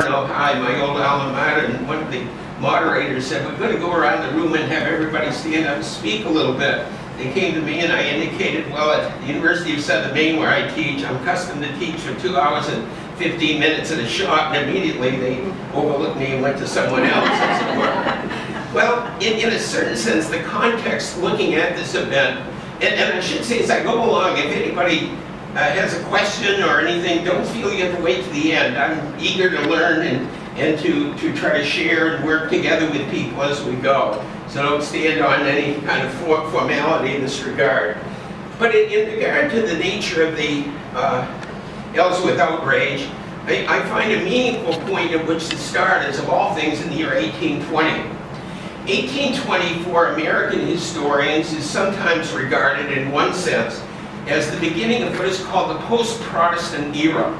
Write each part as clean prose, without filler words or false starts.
Orono High, my old alma mater, and one of the moderators said, we're going to go around the room and have everybody stand up and speak a little bit. They came to me and I indicated, well, at the University of Southern Maine where I teach, I'm accustomed to teach for 2 hours and 15 minutes at a shot, and immediately they overlooked me and went to someone else, as it were. Well, in a certain sense, the context looking at this event, and I should say as I go along, if anybody has a question or anything, don't feel you have to wait to the end. I'm eager to learn and to try to share and work together with people as we go. So don't stand on any kind of formality in this regard. But in regard to the nature of the Ellsworth outrage, I find a meaningful point at which to start as of all things in the year 1820. 1820 for American historians is sometimes regarded in one sense as the beginning of what is called the post-Protestant era.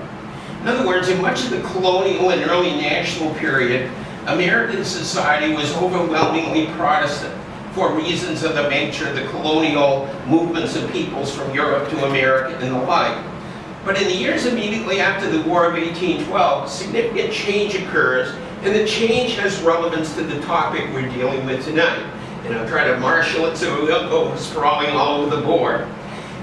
In other words, in much of the colonial and early national period, American society was overwhelmingly Protestant for reasons of the nature of the colonial movements of peoples from Europe to America and the like. But in the years immediately after the War of 1812, significant change occurs, and the change has relevance to the topic we're dealing with tonight. And I'll try to marshal it so we don't go sprawling all over the board.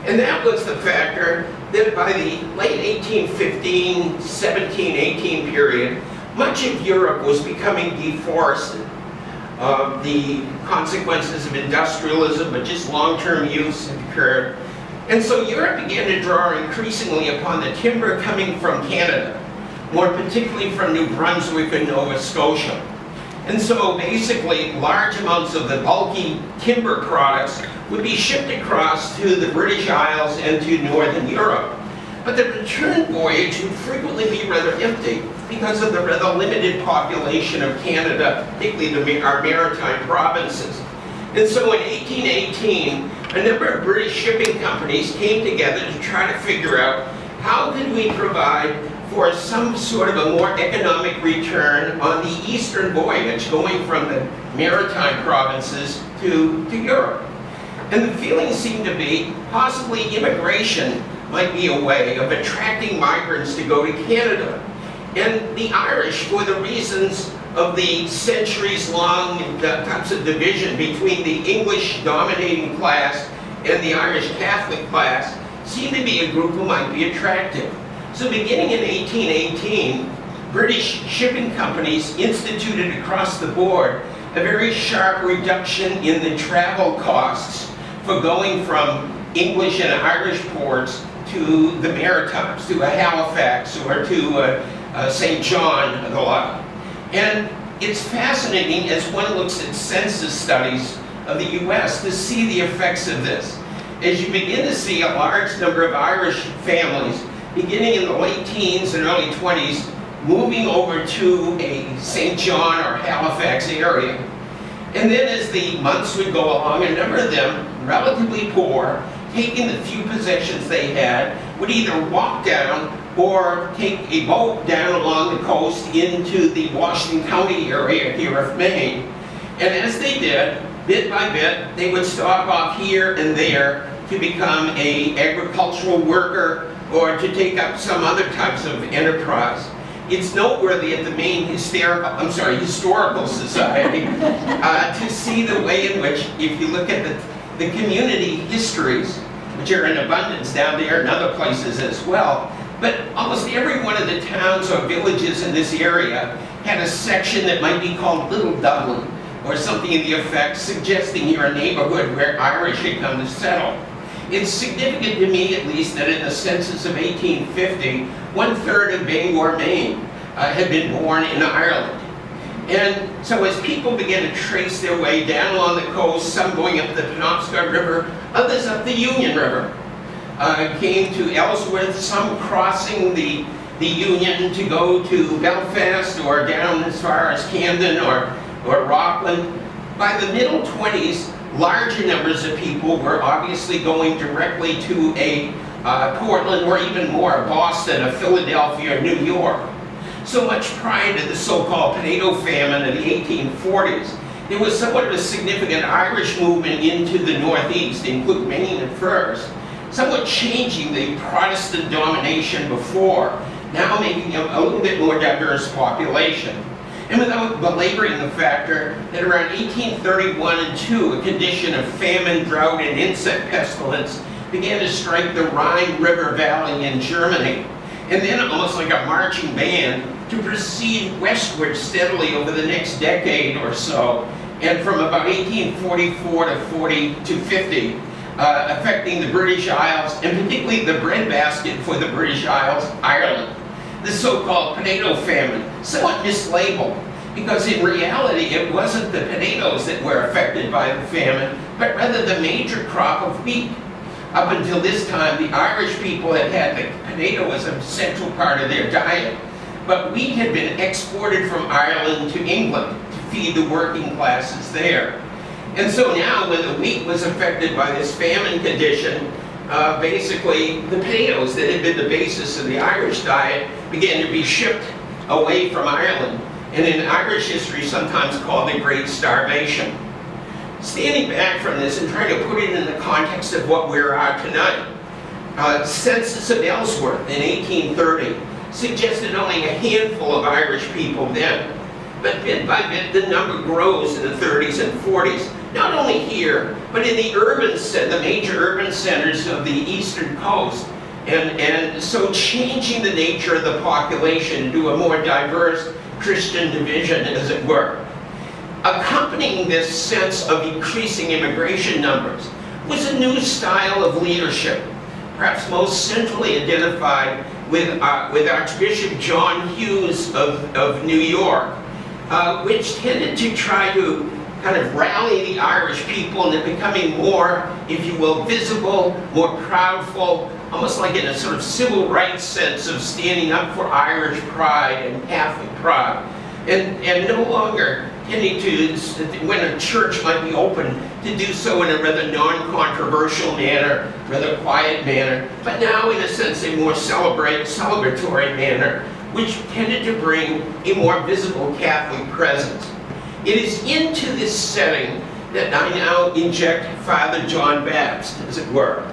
And that was the factor that by the late 1815, 17, 18 period, much of Europe was becoming deforested. The consequences of industrialism, but just long-term use had occurred. And so Europe began to draw increasingly upon the timber coming from Canada, more particularly from New Brunswick and Nova Scotia. And so basically large amounts of the bulky timber products would be shipped across to the British Isles and to Northern Europe. But the return voyage would frequently be rather empty because of the rather limited population of Canada, particularly our maritime provinces. And so in 1818, a number of British shipping companies came together to try to figure out how could we provide for some sort of a more economic return on the eastern voyage going from the maritime provinces to Europe. And the feeling seemed to be possibly immigration might be a way of attracting migrants to go to Canada. And the Irish, for the reasons of the centuries-long types of division between the English dominating class and the Irish Catholic class, seemed to be a group who might be attractive. So beginning in 1818, British shipping companies instituted across the board a very sharp reduction in the travel costs for going from English and Irish ports to the Maritimes, to a Halifax or to St. John and the like. And it's fascinating as one looks at census studies of the US to see the effects of this. As you begin to see a large number of Irish families beginning in the late teens and early 20s moving over to a St. John or Halifax area. And then as the months would go along, a number of them, relatively poor, taking the few possessions they had, would either walk down or take a boat down along the coast into the Washington County area here of Maine. And as they did, bit by bit, they would stop off here and there to become an agricultural worker or to take up some other types of enterprise. It's noteworthy at the Maine Historical Society to see the way in which, if you look at the community histories, which are in abundance down there and other places as well, but almost every one of the towns or villages in this area had a section that might be called Little Dublin, or something in the effect suggesting you're a neighborhood where Irish had come to settle. It's significant to me, at least, that in the census of 1850, 1/3 of Bangor, Maine had been born in Ireland. And so as people began to trace their way down along the coast, some going up the Penobscot River, others up the Union River, came to Ellsworth, some crossing the Union to go to Belfast or down as far as Camden or Rockland. By the middle 20s, larger numbers of people were obviously going directly to a Portland or even more, Boston, a Philadelphia, or New York. So much prior to the so-called potato famine of the 1840s, there was somewhat of a significant Irish movement into the Northeast, including Maine at first, somewhat changing the Protestant domination before now making a little bit more diverse population. And without belaboring the factor that around 1831 and 2, a condition of famine, drought, and insect pestilence began to strike the Rhine River Valley in Germany, and then almost like a marching band to proceed westward steadily over the next decade or so, and from about 1844 to 50, affecting the British Isles, and particularly the breadbasket for the British Isles, Ireland. The so-called potato famine, somewhat mislabeled, because in reality it wasn't the potatoes that were affected by the famine, but rather the major crop of wheat. Up until this time, the Irish people had had the potato as a central part of their diet, but wheat had been exported from Ireland to England to feed the working classes there. And so now, when the wheat was affected by this famine condition, basically the potatoes that had been the basis of the Irish diet began to be shipped away from Ireland, and in Irish history sometimes called the Great Starvation. Standing back from this and trying to put it in the context of what we are tonight, census of Ellsworth in 1830 suggested only a handful of Irish people then. But bit by bit, the number grows in the 30s and 40s, not only here, but in the major urban centers of the eastern coast. And so changing the nature of the population into a more diverse Christian division, as it were. Accompanying this sense of increasing immigration numbers was a new style of leadership, perhaps most centrally identified with Archbishop John Hughes of New York, which tended to try to kind of rally the Irish people into becoming more, if you will, visible, more proudful, almost like in a sort of civil rights sense of standing up for Irish pride and Catholic pride. And no longer tending to, when a church might be open, to do so in a rather non-controversial manner, rather quiet manner, but now in a sense a more celebratory manner, which tended to bring a more visible Catholic presence. It is into this setting that I now inject Father John Bapst, as it were.